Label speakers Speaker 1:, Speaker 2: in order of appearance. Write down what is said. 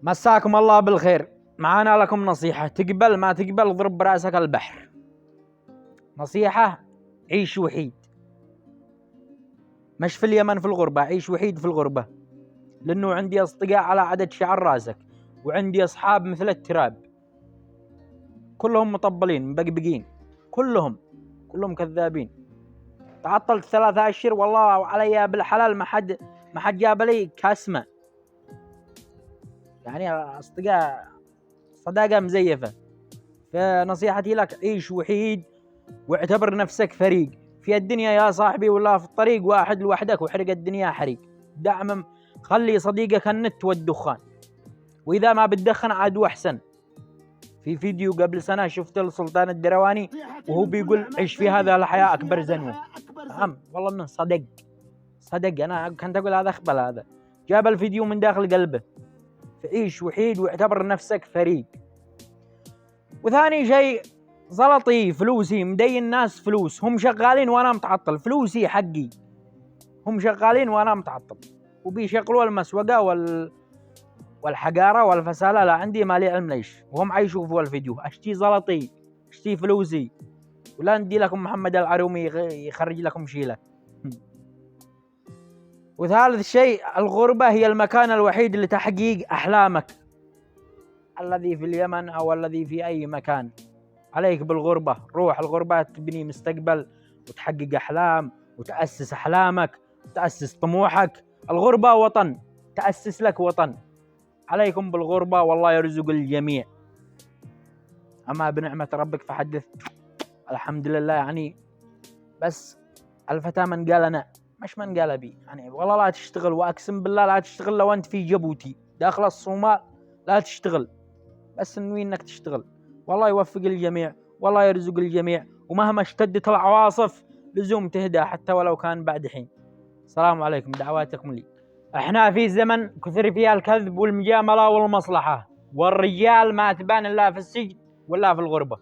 Speaker 1: مساكم الله بالخير. معانا لكم نصيحة، تقبل ما تقبل اضرب براسك البحر. نصيحة: عيش وحيد، مش في اليمن في الغربة، عيش وحيد في الغربة. لأنه عندي أصدقاء على عدد شعر راسك، وعندي أصحاب مثل التراب، كلهم مطبلين مبقبقين، كلهم كذابين. تعطلت 3 أشهر والله علي بالحلال ما حد جاب لي كاسمة. يعني أصدقاء صداقة مزيفة. فنصيحتي لك: عيش وحيد واعتبر نفسك فريق في الدنيا يا صاحبي، ولا في الطريق واحد لوحدك وحرق الدنيا حريق. دعم، خلي صديقك النت والدخان، وإذا ما بتدخن عاد أحسن. في فيديو قبل سنة شفت السلطان الدرواني وهو بيقول عيش في هذا الحياة أكبر زنوة. نعم والله إنه صدق. أنا كنت أقول هذا أخبل، هذا جاب الفيديو من داخل قلبه. فعيش وحيد واعتبر نفسك فريق. وثاني شيء، زلطي فلوسي مدين الناس فلوس، هم شغالين وانا متعطل، فلوسي حقي، هم شغالين وانا متعطل، وبيشغلوا المسوقة والحقارة والفسالة. لا عندي مالي علم ليش، وهم يشوفوا الفيديو. اشتي زلطي، اشتي فلوسي، ولا ندي لكم محمد العرومي يخرج لكم شيله. وثالث شيء، الغربة هي المكان الوحيد لتحقيق أحلامك، الذي في اليمن أو الذي في أي مكان. عليك بالغربة، روح الغربة تبني مستقبل وتحقق أحلام وتأسس أحلامك وتأسس طموحك. الغربة وطن، تأسس لك وطن. عليكم بالغربة والله يرزق الجميع. أما بنعمة ربك فحدث. الحمد لله. يعني بس الفتى من قال أنا، مش من قال بي. يعني والله لا تشتغل، وأقسم بالله لا تشتغل لو أنت في جيبوتي داخل الصومال، لا تشتغل، بس انوي انك تشتغل. والله يوفق الجميع، والله يرزق الجميع. ومهما اشتدت العواصف لزوم تهدى حتى ولو كان بعد حين. السلام عليكم، دعواتكم لي. احنا في زمن كثر فيها الكذب والمجاملة والمصلحة، والرجال ما تبان الا في السجن ولا في الغربة.